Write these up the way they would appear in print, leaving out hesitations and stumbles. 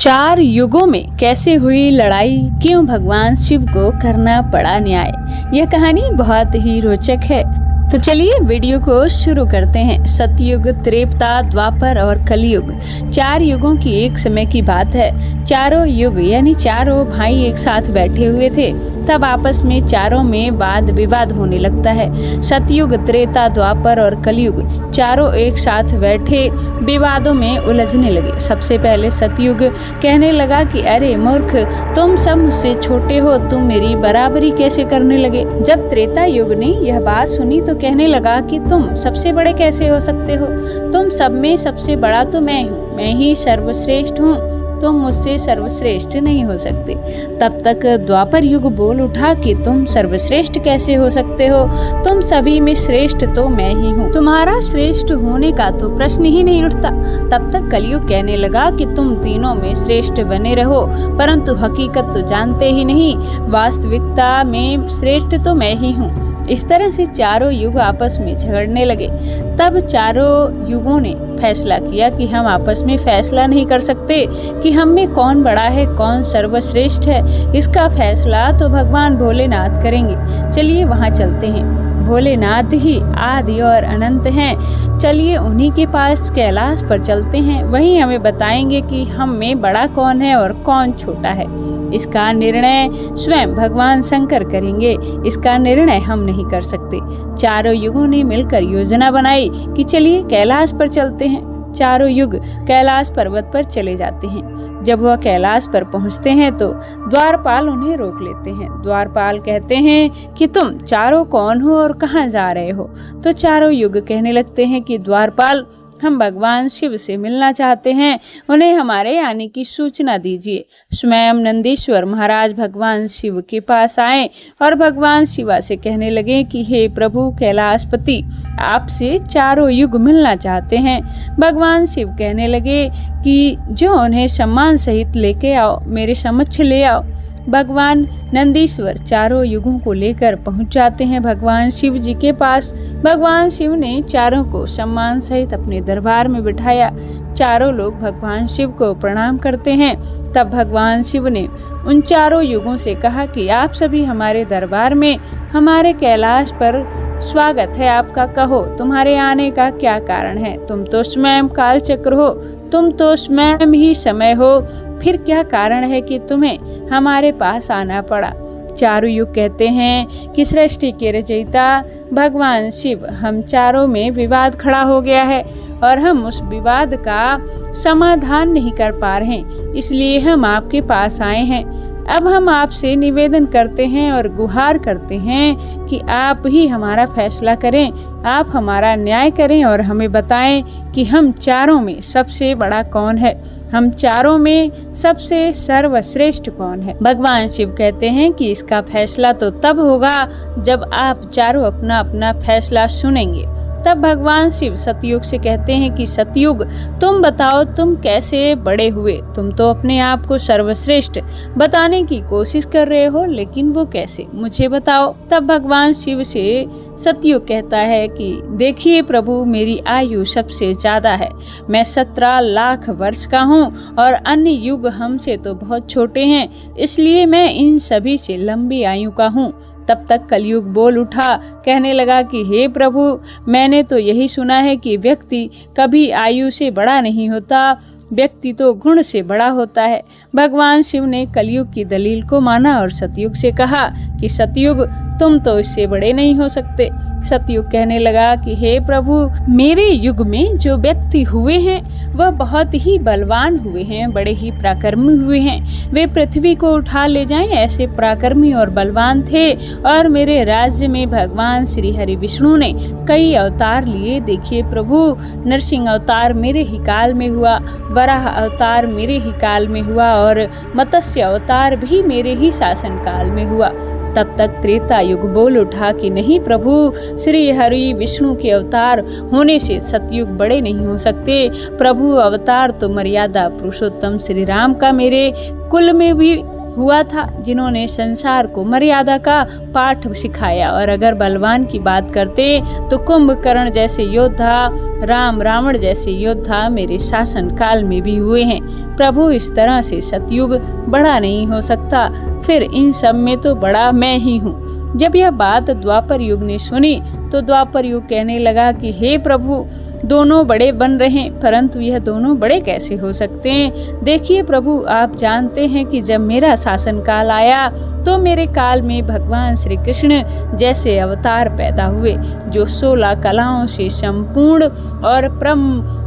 चार युगों में कैसे हुई लड़ाई, क्यों भगवान शिव को करना पड़ा न्याय। यह कहानी बहुत ही रोचक है, तो चलिए वीडियो को शुरू करते हैं। सतयुग, त्रेता, द्वापर और कलयुग, चार युगों की एक समय की बात है। चारों युग यानी चारों भाई एक साथ बैठे हुए थे, तब आपस में चारों में वाद विवाद होने लगता है। सतयुग, त्रेता, द्वापर और कलयुग चारों एक साथ बैठे विवादों में उलझने लगे। सबसे पहले सतयुग कहने लगा कि अरे मूर्ख, तुम सब मुझसे छोटे हो, तुम मेरी बराबरी कैसे करने लगे। जब त्रेता युग ने यह बात सुनी तो कहने लगा कि तुम सबसे बड़े कैसे हो सकते हो, तुम सब में सबसे बड़ा तो मैं हूँ, मैं ही सर्वश्रेष्ठ हूँ, तुम मुझसे सर्वश्रेष्ठ नहीं हो सकते। तब तक द्वापर युग बोल उठा कि तुम सर्वश्रेष्ठ कैसे हो सकते हो, तुम सभी में श्रेष्ठ तो मैं ही हूँ, तुम्हारा श्रेष्ठ होने का तो प्रश्न ही नहीं उठता। तब तक कलयुग कहने लगा कि तुम तीनों में श्रेष्ठ बने रहो, परंतु हकीकत तो जानते ही नहीं, वास्तविकता में श्रेष्ठ तो मैं ही हूँ। इस तरह से चारों युग आपस में झगड़ने लगे। तब चारों युगों ने फैसला किया कि हम आपस में फैसला नहीं कर सकते कि हम में कौन बड़ा है, कौन सर्वश्रेष्ठ है। इसका फैसला तो भगवान भोलेनाथ करेंगे। चलिए वहाँ चलते हैं। भोलेनाथ ही आदि और अनंत हैं। चलिए उन्हीं के पास कैलाश पर चलते हैं, वहीं हमें बताएंगे कि हम में बड़ा कौन है और कौन छोटा है। इसका निर्णय स्वयं भगवान शंकर करेंगे, इसका निर्णय हम नहीं कर सकते। चारों युगों ने मिलकर योजना बनाई कि चलिए कैलाश पर चलते हैं। चारों युग कैलाश पर्वत पर चले जाते हैं। जब वह कैलाश पर पहुंचते हैं तो द्वारपाल उन्हें रोक लेते हैं। द्वारपाल कहते हैं कि तुम चारों कौन हो और कहाँ जा रहे हो। तो चारों युग कहने लगते हैं कि द्वारपाल, हम भगवान शिव से मिलना चाहते हैं, उन्हें हमारे आने की सूचना दीजिए। स्वयं नंदीश्वर महाराज भगवान शिव के पास आए और भगवान शिवा से कहने लगे कि हे प्रभु कैलाशपति, आपसे चारों युग मिलना चाहते हैं। भगवान शिव कहने लगे कि जो उन्हें सम्मान सहित लेके आओ, मेरे समक्ष ले आओ। भगवान नंदीश्वर चारों युगों को लेकर पहुंच जाते हैं भगवान शिव जी के पास। भगवान शिव ने चारों को सम्मान सहित अपने दरबार में बिठाया। चारों लोग भगवान शिव को प्रणाम करते हैं। तब भगवान शिव ने उन चारों युगों से कहा कि आप सभी हमारे दरबार में, हमारे कैलाश पर स्वागत है आपका। कहो तुम्हारे आने का क्या कारण है। तुम तो स्वयं काल चक्र हो, तुम तो स्वयं ही समय हो, फिर क्या कारण है कि तुम्हें हमारे पास आना पड़ा। चारों युग कहते हैं कि सृष्टि के रचयिता भगवान शिव, हम चारों में विवाद खड़ा हो गया है और हम उस विवाद का समाधान नहीं कर पा रहे हैं, इसलिए हम आपके पास आए हैं। अब हम आपसे निवेदन करते हैं और गुहार करते हैं कि आप ही हमारा फैसला करें, आप हमारा न्याय करें और हमें बताएं कि हम चारों में सबसे बड़ा कौन है, हम चारों में सबसे सर्वश्रेष्ठ कौन है। भगवान शिव कहते हैं कि इसका फैसला तो तब होगा जब आप चारों अपना अपना फैसला सुनेंगे। तब भगवान शिव सतयुग से कहते हैं कि सतयुग, तुम बताओ तुम कैसे बड़े हुए। तुम तो अपने आप को सर्वश्रेष्ठ बताने की कोशिश कर रहे हो, लेकिन वो कैसे, मुझे बताओ। तब भगवान शिव से सतयुग कहता है कि देखिए प्रभु, मेरी आयु सबसे ज्यादा है, मैं 17 लाख वर्ष का हूँ और अन्य युग हमसे तो बहुत छोटे हैं, इसलिए मैं इन सभी से लंबी आयु का हूँ। तब तक कलयुग बोल उठा, कहने लगा कि हे प्रभु, मैंने तो यही सुना है कि व्यक्ति कभी आयु से बड़ा नहीं होता, व्यक्ति तो गुण से बड़ा होता है। भगवान शिव ने कलयुग की दलील को माना और सतयुग से कहा कि सतयुग, तुम तो इससे बड़े नहीं हो सकते। सतयुग कहने लगा कि हे प्रभु, मेरे युग में जो व्यक्ति हुए हैं वह बहुत ही बलवान हुए हैं, बड़े ही पराक्रमी हुए हैं, वे पृथ्वी को उठा ले जाएं ऐसे पराक्रमी और बलवान थे। और मेरे राज्य में भगवान श्री हरि विष्णु ने कई अवतार लिए। देखिए प्रभु, नरसिंह अवतार मेरे ही काल में हुआ, वराह अवतार मेरे ही काल में हुआ और मत्स्य अवतार भी मेरे ही शासन काल में हुआ। तब तक त्रेता युग बोल उठा कि नहीं प्रभु, श्री हरि विष्णु के अवतार होने से सतयुग बड़े नहीं हो सकते। प्रभु, अवतार तो मर्यादा पुरुषोत्तम श्री राम का मेरे कुल में भी हुआ था, जिन्होंने संसार को मर्यादा का पाठ सिखाया। और अगर बलवान की बात करते तो कुंभकर्ण जैसे योद्धा, राम रावण जैसे योद्धा मेरे शासन काल में भी हुए हैं। प्रभु, इस तरह से सतयुग बड़ा नहीं हो सकता, फिर इन सब में तो बड़ा मैं ही हूँ। जब यह बात द्वापर युग ने सुनी तो द्वापर युग कहने लगा कि हे प्रभु, दोनों बड़े बन रहे हैं, परंतु यह दोनों बड़े कैसे हो सकते हैं? देखिए प्रभु, आप जानते हैं कि जब मेरा शासन काल आया तो मेरे काल में भगवान श्री कृष्ण जैसे अवतार पैदा हुए, जो 16 कलाओं से संपूर्ण और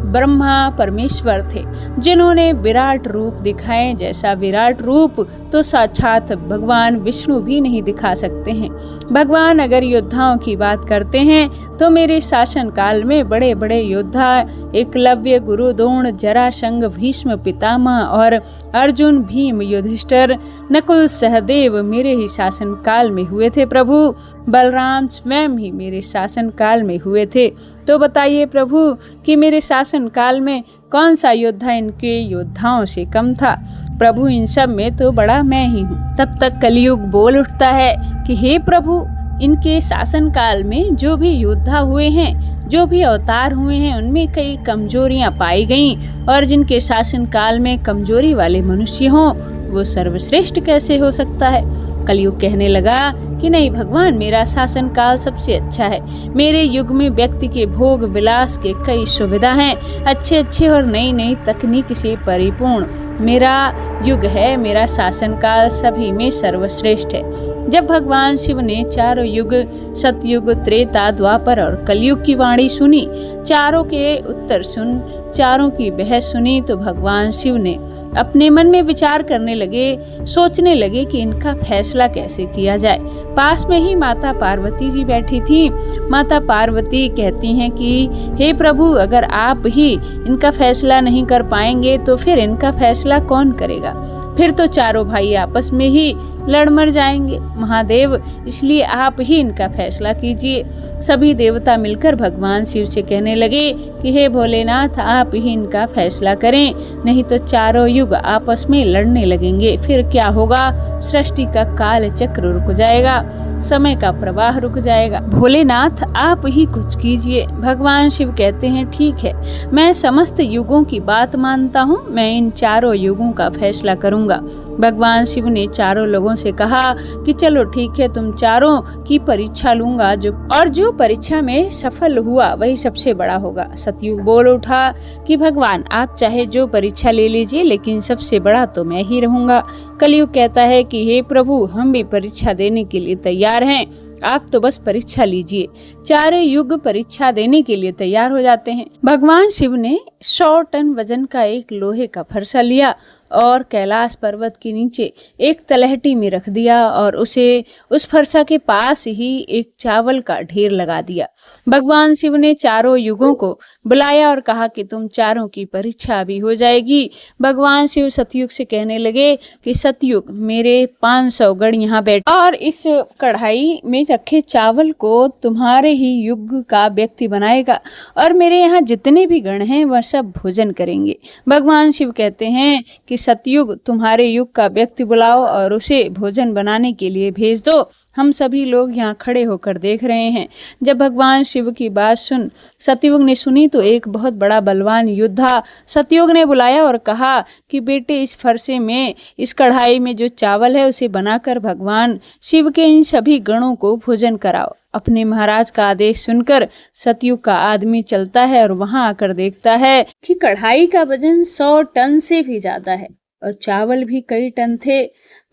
ब्रह्मा परमेश्वर थे, जिन्होंने विराट रूप दिखाए। जैसा विराट रूप तो साक्षात भगवान विष्णु भी नहीं दिखा सकते हैं। भगवान अगर योद्धाओं की बात करते हैं तो मेरे शासन काल में बड़े बड़े योद्धा एकलव्य, गुरु द्रोण, जरासंध, भीष्म पितामह और अर्जुन, भीम, युधिष्ठिर, नकुल, सहदेव मेरे ही शासन काल में हुए थे। प्रभु, बलराम स्वयं ही मेरे शासन काल में हुए थे। तो बताइए प्रभु कि मेरे शासन काल में कौन सा योद्धा इनके योद्धाओं से कम था? प्रभु, इन सब में तो बड़ा मैं ही हूँ। तब तक कलयुग बोल उठता है कि हे प्रभु, इनके शासन काल में जो भी योद्धा हुए हैं, जो भी अवतार हुए हैं, उनमें कई कमजोरियां पाई गईं, और जिनके शासन काल में कमजोरी वाले मनुष्य हों, वो सर्वश्रेष्ठ कैसे हो सकता है? कलयुग कहने लगा कि नहीं भगवान, मेरा शासन काल सबसे अच्छा है। मेरे युग में व्यक्ति के भोग विलास के कई सुविधा हैं, अच्छे और नई नई तकनीक से परिपूर्ण मेरा युग है। मेरा शासन काल सभी में सर्वश्रेष्ठ है। जब भगवान शिव ने चारों युग सतयुग, त्रेता, द्वापर और कलयुग की वाणी सुनी, चारों के उत्तर सुन, चारों की बहस सुनी, तो भगवान शिव ने अपने मन में विचार करने लगे, सोचने लगे कि इनका फैसला कैसे किया जाए। पास में ही माता पार्वती जी बैठी थी। माता पार्वती कहती हैं कि हे प्रभु, अगर आप ही इनका फैसला नहीं कर पाएंगे तो फिर इनका फैसला कौन करेगा? फिर तो चारों भाई आपस में ही लड़ मर जाएंगे। महादेव, इसलिए आप ही इनका फैसला कीजिए। सभी देवता मिलकर भगवान शिव से कहने लगे कि हे भोलेनाथ, आप ही इनका फैसला करें, नहीं तो चारों युग आपस में लड़ने लगेंगे। फिर क्या होगा? सृष्टि का काल चक्र रुक जाएगा, समय का प्रवाह रुक जाएगा। भोलेनाथ, आप ही कुछ कीजिए। भगवान शिव कहते हैं ठीक है, मैं समस्त युगों की बात मानता हूँ, मैं इन चारों युगों का फैसला करूंगा। भगवान शिव ने चारों लोगों से कहा कि चलो ठीक है, तुम चारों की परीक्षा लूंगा, जो परीक्षा में सफल हुआ वही सबसे बड़ा होगा। सतयुग बोल उठा कि भगवान, आप चाहे जो परीक्षा ले लीजिए, लेकिन सबसे बड़ा तो मैं ही रहूंगा। कलयुग कहता है कि हे प्रभु, हम भी परीक्षा देने के लिए तैयार हैं, आप तो बस परीक्षा लीजिए। चारों युग परीक्षा देने के लिए तैयार हो जाते हैं। भगवान शिव ने 100 टन वजन का एक लोहे का फरसा लिया और कैलाश पर्वत के नीचे एक तलहटी में रख दिया और उसे उस फरसा के पास ही एक चावल का ढेर लगा दिया। भगवान शिव ने चारों युगों को बुलाया और कहा कि तुम चारों की परीक्षा भी हो जाएगी। भगवान शिव सतयुग से कहने लगे कि सतयुग, मेरे 500 गण यहाँ बैठे और इस कढ़ाई में रखे चावल को तुम्हारे ही युग का व्यक्ति बनाएगा और मेरे यहाँ जितने भी गण हैं वह सब भोजन करेंगे। भगवान शिव कहते हैं कि सतयुग, तुम्हारे युग का व्यक्ति बुलाओ और उसे भोजन बनाने के लिए भेज दो। हम सभी लोग यहाँ खड़े होकर देख रहे हैं। जब भगवान शिव की बात सतयुग ने सुनी तो एक बहुत बड़ा बलवान योद्धा सतयुग ने बुलाया और कहा कि बेटे, इस फरसे में, इस कढ़ाई में जो चावल है उसे बनाकर भगवान शिव के इन सभी गणों को भोजन कराओ। अपने महाराज का आदेश सुनकर सतयुग का आदमी चलता है और वहां आकर देखता है कि कढ़ाई का वजन 100 टन से भी ज्यादा है और चावल भी कई टन थे।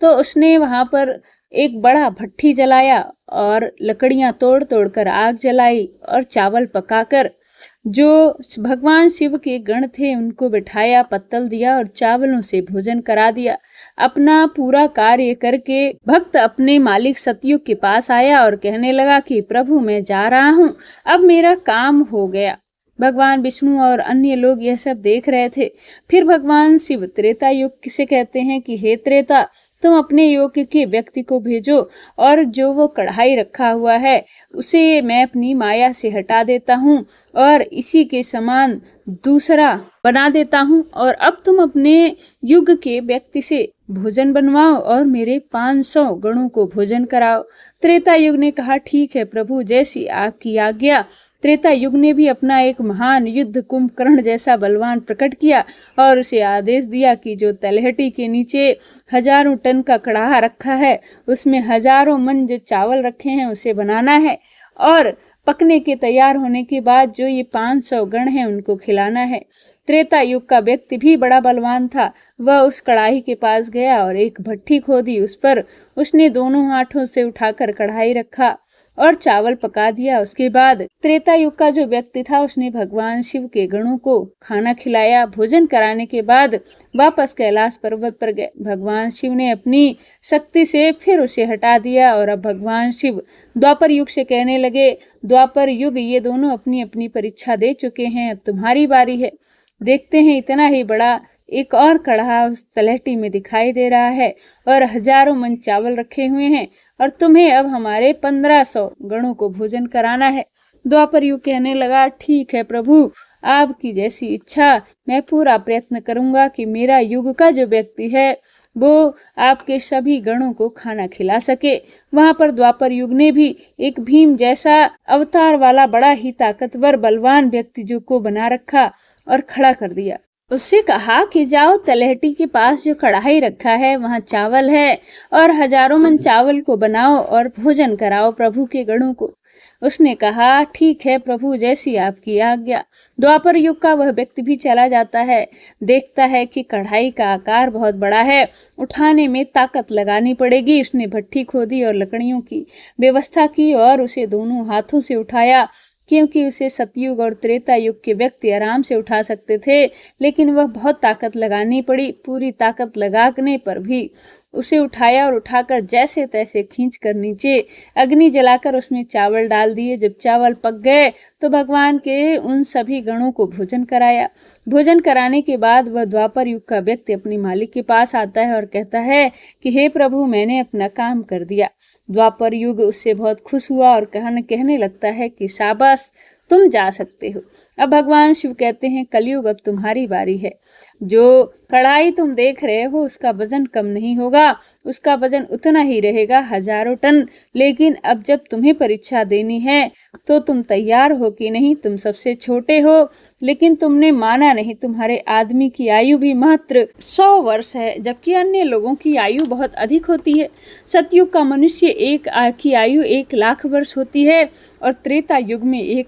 तो उसने वहां पर एक बड़ा भट्ठी जलाया और लकड़ियां तोड़ कर आग जलाई और चावल पकाकर जो भगवान शिव के गण थे उनको बिठाया, पत्तल दिया और चावलों से भोजन करा दिया। अपना पूरा कार्य करके भक्त अपने मालिक सतयुग के पास आया और कहने लगा कि प्रभु, मैं जा रहा हूँ, अब मेरा काम हो गया। भगवान विष्णु और अन्य लोग यह सब देख रहे थे। फिर भगवान शिव त्रेता युग से कहते हैं कि हे त्रेता, तुम अपने योग्य के व्यक्ति को भेजो और जो वो कढ़ाई रखा हुआ है उसे मैं अपनी माया से हटा देता हूँ और इसी के समान दूसरा बना देता हूँ, और अब तुम अपने युग के व्यक्ति से भोजन बनवाओ और मेरे 500 गणों को भोजन कराओ। त्रेता युग ने कहा, ठीक है प्रभु, जैसी आपकी आज्ञा। त्रेता युग ने भी अपना एक महान युद्ध कुंभकर्ण जैसा बलवान प्रकट किया और उसे आदेश दिया कि जो तलहटी के नीचे 1000 टन का कड़ाहा रखा है उसमें 1000 मन जो चावल रखे हैं उसे बनाना है और पकने के तैयार होने के बाद जो ये 500 गण हैं उनको खिलाना है। त्रेता युग का व्यक्ति भी बड़ा बलवान था। वह उस कढ़ाई के पास गया और एक भट्ठी खोदी, उस पर उसने दोनों हाथों से उठाकर कढ़ाई रखा और चावल पका दिया। उसके बाद त्रेता युग का जो व्यक्ति था उसने भगवान शिव के गणों को खाना खिलाया। भोजन कराने के बाद वापस कैलाश पर्वत पर गए। भगवान शिव ने अपनी शक्ति से फिर उसे हटा दिया और अब भगवान शिव द्वापर युग से कहने लगे, द्वापर युग ये दोनों अपनी अपनी परीक्षा दे चुके हैं, अब तुम्हारी बारी है। देखते हैं इतना ही बड़ा एक और कढ़ा उस तलहटी में दिखाई दे रहा है और 1000 मन चावल रखे हुए हैं और तुम्हें अब हमारे 1500 गणों को भोजन कराना है। द्वापर युग कहने लगा, ठीक है प्रभु, आपकी जैसी इच्छा, मैं पूरा प्रयत्न करूंगा कि मेरा युग का जो व्यक्ति है वो आपके सभी गणों को खाना खिला सके। वहां पर द्वापर युग ने भी एक भीम जैसा अवतार वाला बड़ा ही ताकतवर बलवान व्यक्ति जो को बना रखा और खड़ा कर दिया। उससे कहा कि जाओ तलहटी के पास जो कढ़ाई रखा है वहाँ चावल है और 1000 मन चावल को बनाओ और भोजन कराओ प्रभु के गणों को। उसने कहा, ठीक है प्रभु, जैसी आपकी आज्ञा। द्वापर युग का वह व्यक्ति भी चला जाता है, देखता है कि कढ़ाई का आकार बहुत बड़ा है, उठाने में ताकत लगानी पड़ेगी। उसने भट्ठी खोदी और लकड़ियों की व्यवस्था की और उसे दोनों हाथों से उठाया, क्योंकि उसे सतयुग और त्रेता युग के व्यक्ति आराम से उठा सकते थे, लेकिन वह बहुत ताकत लगानी पड़ी। पूरी ताकत लगाने पर भी उसे उठाया और उठाकर जैसे तैसे खींचकर नीचे अग्नि जलाकर उसमें चावल डाल दिए। जब चावल पक गए तो भगवान के उन सभी गणों को भोजन कराया। भोजन कराने के बाद वह द्वापर युग का व्यक्ति अपने मालिक के पास आता है और कहता है कि हे प्रभु, मैंने अपना काम कर दिया। द्वापर युग उससे बहुत खुश हुआ और कहने लगता है कि शाबाश, तुम जा सकते हो। अब भगवान शिव कहते हैं, कलयुग अब तुम्हारी बारी है। जो कढ़ाई तुम देख रहे हो उसका वजन कम नहीं होगा, उसका वजन उतना ही रहेगा, 1000 टन। लेकिन अब जब तुम्हें परीक्षा देनी है तो तुम तैयार हो कि नहीं? तुम सबसे छोटे हो लेकिन तुमने माना नहीं। तुम्हारे आदमी की आयु भी मात्र 100 वर्ष है, जबकि अन्य लोगों की आयु बहुत अधिक होती है। सतयुग का मनुष्य की आयु 1 लाख वर्ष होती है और त्रेता युग में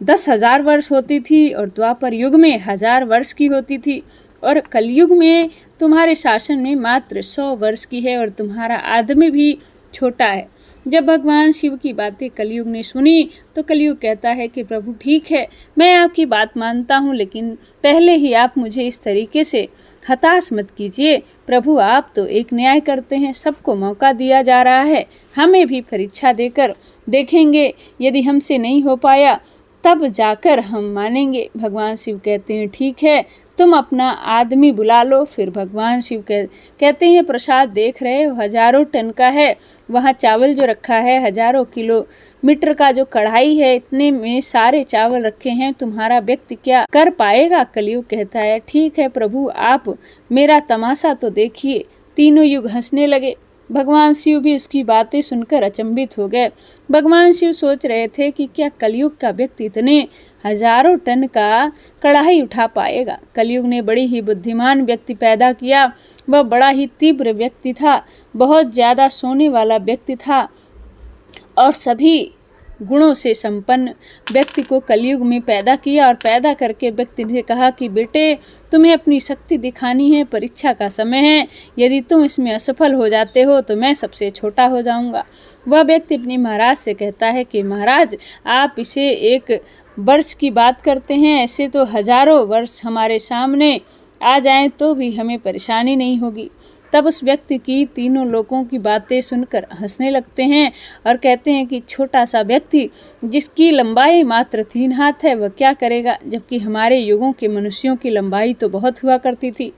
10,000 वर्ष होती थी और द्वापर युग में 1000 वर्ष की होती थी और कलयुग में तुम्हारे शासन में मात्र 100 वर्ष की है और तुम्हारा आदमी भी छोटा है। जब भगवान शिव की बातें कलयुग ने सुनी तो कलयुग कहता है कि प्रभु ठीक है, मैं आपकी बात मानता हूँ, लेकिन पहले ही आप मुझे इस तरीके से हताश मत कीजिए। प्रभु, आप तो एक न्याय करते हैं, सबको मौका दिया जा रहा है, हमें भी परीक्षा देकर देखेंगे, यदि हमसे नहीं हो पाया तब जाकर हम मानेंगे। भगवान शिव कहते हैं ठीक है, तुम अपना आदमी बुला लो। फिर भगवान शिव कहते हैं प्रसाद देख रहे हो 1000 टन का है, वहाँ चावल जो रखा है 1000 किलोमीटर का जो कढ़ाई है, इतने में सारे चावल रखे हैं, तुम्हारा व्यक्ति क्या कर पाएगा? कलयुग कहता है ठीक है प्रभु, आप मेरा तमाशा तो देखिए। तीनों युग हंसने लगे। भगवान शिव भी उसकी बातें सुनकर अचंभित हो गए। भगवान शिव सोच रहे थे कि क्या कलयुग का व्यक्ति इतने 1000 टन का कढ़ाई उठा पाएगा। कलयुग ने बड़ी ही बुद्धिमान व्यक्ति पैदा किया। वह बड़ा ही तीव्र व्यक्ति था, बहुत ज़्यादा सोने वाला व्यक्ति था और सभी गुणों से संपन्न व्यक्ति को कलयुग में पैदा किया और पैदा करके व्यक्ति ने कहा कि बेटे, तुम्हें अपनी शक्ति दिखानी है, परीक्षा का समय है, यदि तुम इसमें असफल हो जाते हो तो मैं सबसे छोटा हो जाऊंगा। वह व्यक्ति अपने महाराज से कहता है कि महाराज, आप इसे 1 वर्ष की बात करते हैं, ऐसे तो 1000 वर्ष हमारे सामने आ जाएं तो भी हमें परेशानी नहीं होगी। तब उस व्यक्ति की तीनों लोगों की बातें सुनकर हंसने लगते हैं और कहते हैं कि छोटा सा व्यक्ति जिसकी लंबाई मात्र 3 हाथ है वह क्या करेगा, जबकि हमारे युगों के मनुष्यों की लंबाई तो बहुत हुआ करती थी।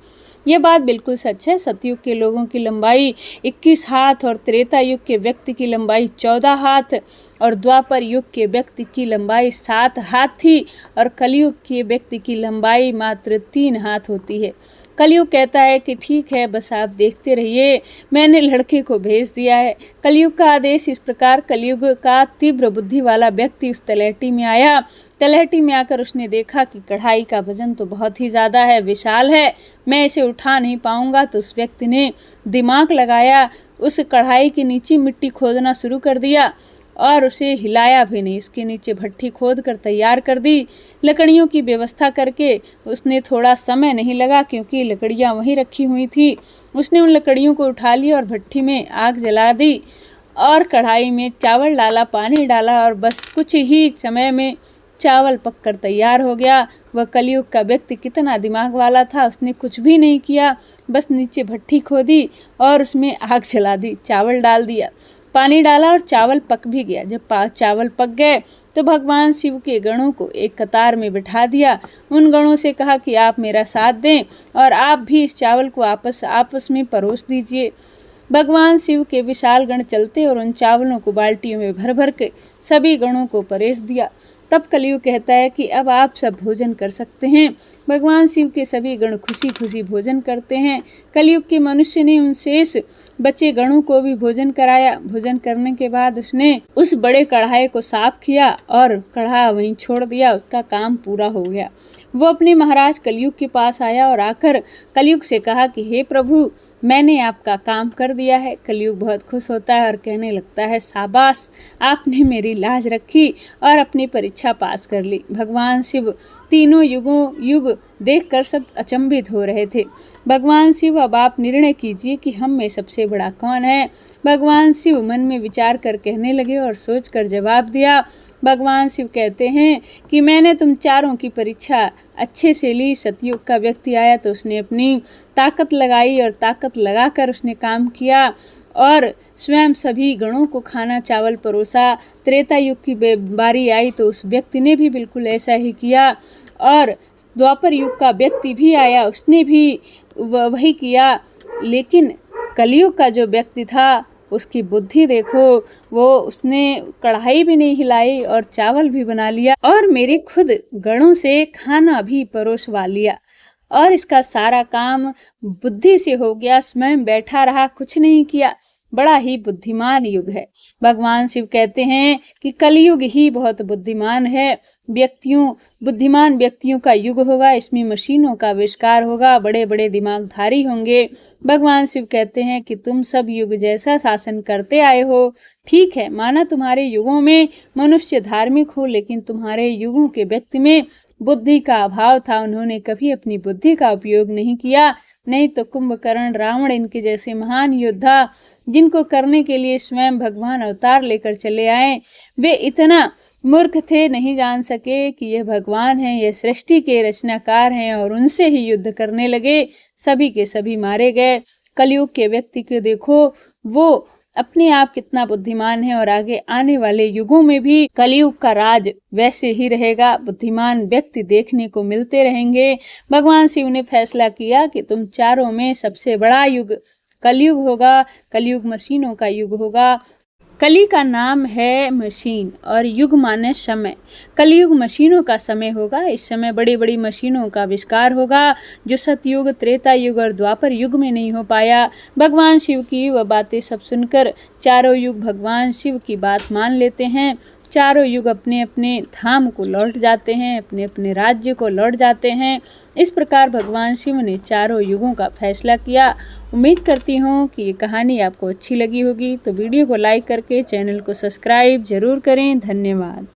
यह बात बिल्कुल सच है। सतयुग के लोगों की लंबाई 21 हाथ और त्रेता युग के व्यक्ति की लंबाई 14 हाथ और द्वापर युग के व्यक्ति की लंबाई 7 हाथ थी और कलयुग के व्यक्ति की लंबाई मात्र 3 हाथ होती है। कलयुग कहता है कि ठीक है, बस आप देखते रहिए, मैंने लड़के को भेज दिया है। कलयुग का आदेश इस प्रकार कलयुग का तीव्र बुद्धि वाला व्यक्ति उस तलहटी में आया। तलहटी में आकर उसने देखा कि कढ़ाई का वजन तो बहुत ही ज़्यादा है, विशाल है, मैं इसे उठा नहीं पाऊंगा। तो उस व्यक्ति ने दिमाग लगाया, उस कढ़ाई के नीचे मिट्टी खोदना शुरू कर दिया और उसे हिलाया भी नहीं। इसके नीचे भट्ठी खोद कर तैयार कर दी। लकड़ियों की व्यवस्था करके उसने थोड़ा समय नहीं लगा क्योंकि लकड़ियां वहीं रखी हुई थी। उसने उन लकड़ियों को उठा लिया और भट्ठी में आग जला दी और कढ़ाई में चावल डाला, पानी डाला और बस कुछ ही समय में चावल पककर तैयार हो गया। वह कलयुग का व्यक्ति कितना दिमाग वाला था, उसने कुछ भी नहीं किया, बस नीचे भट्ठी खोदी और उसमें आग जला दी, चावल डाल दिया, पानी डाला और चावल पक भी गया। जब चावल पक गए तो भगवान शिव के गणों को एक कतार में बिठा दिया। उन गणों से कहा कि आप मेरा साथ दें और आप भी इस चावल को आपस में परोस दीजिए। भगवान शिव के विशाल गण चलते और उन चावलों को बाल्टियों में भर भर के सभी गणों को परोस दिया। तब कलयुग कहता है कि अब आप सब भोजन कर सकते हैं। भगवान शिव के सभी गण खुशी खुशी भोजन करते हैं। कलयुग के मनुष्य ने उन शेष बचे गणों को भी भोजन कराया। भोजन करने के बाद उसने उस बड़े कढ़ाई को साफ किया और कढ़ा वहीं छोड़ दिया, उसका काम पूरा हो गया। वो अपने महाराज कलयुग के पास आया और आकर कलयुग से कहा कि हे प्रभु, मैंने आपका काम कर दिया है। कलयुग बहुत खुश होता है और कहने लगता है, शाबाश, आपने मेरी लाज रखी और अपनी परीक्षा पास कर ली। भगवान शिव तीनों युग देखकर सब अचंभित हो रहे थे। भगवान शिव, अब आप निर्णय कीजिए कि हम में सबसे बड़ा कौन है। भगवान शिव मन में विचार कर कहने लगे और सोच कर जवाब दिया। भगवान शिव कहते हैं कि मैंने तुम चारों की परीक्षा अच्छे से ली। सतयुग का व्यक्ति आया तो उसने अपनी ताकत लगाई और ताकत लगाकर उसने काम किया और स्वयं सभी गणों को खाना चावल परोसा। त्रेता युग की बारी आई तो उस व्यक्ति ने भी बिल्कुल ऐसा ही किया और द्वापर युग का व्यक्ति भी आया, उसने भी वही किया। लेकिन कलयुग का जो व्यक्ति था उसकी बुद्धि देखो, उसने कढ़ाई भी नहीं हिलाई और चावल भी बना लिया और मेरे खुद गणों से खाना भी परोसवा लिया और इसका सारा काम बुद्धि से हो गया। स्वयं बैठा रहा, कुछ नहीं किया। बड़ा ही बुद्धिमान युग है। भगवान शिव कहते हैं कि कलयुग ही बहुत बुद्धिमान है। बुद्धिमान व्यक्तियों का युग होगा। इसमें मशीनों का आविष्कार होगा, बड़े बड़े दिमागधारी होंगे। भगवान शिव कहते हैं कि तुम सब युग जैसा शासन करते आए हो। ठीक है, माना तुम्हारे युगों में मनुष्य धार्मिक हो, लेकिन तुम्हारे युगों के व्यक्ति में बुद्धि का अभाव था। उन्होंने कभी अपनी बुद्धि का उपयोग नहीं किया। नहीं तो कुंभकर्ण, रावण, इनके जैसे महान योद्धा जिनको करने के लिए स्वयं भगवान अवतार लेकर चले आए, वे इतना मूर्ख थे, नहीं जान सके कि यह भगवान हैं, यह सृष्टि के रचनाकार हैं और उनसे ही युद्ध करने लगे। सभी के सभी मारे गए। कलयुग के व्यक्ति को देखो, वो अपने आप कितना बुद्धिमान है और आगे आने वाले युगों में भी कलयुग का राज वैसे ही रहेगा। बुद्धिमान व्यक्ति देखने को मिलते रहेंगे। भगवान शिव ने फैसला किया कि तुम चारों में सबसे बड़ा युग कलयुग होगा। कलयुग मशीनों का युग होगा। कली का नाम है मशीन और युग माने समय। कलयुग मशीनों का समय होगा। इस समय बड़ी बड़ी मशीनों का आविष्कार होगा जो सतयुग, त्रेता युग और द्वापर युग में नहीं हो पाया। भगवान शिव की वह बातें सब सुनकर चारों युग भगवान शिव की बात मान लेते हैं। चारों युग अपने अपने धाम को लौट जाते हैं, अपने अपने राज्य को लौट जाते हैं। इस प्रकार भगवान शिव ने चारों युगों का फैसला किया। उम्मीद करती हूँ कि ये कहानी आपको अच्छी लगी होगी, तो वीडियो को लाइक करके चैनल को सब्सक्राइब जरूर करें। धन्यवाद।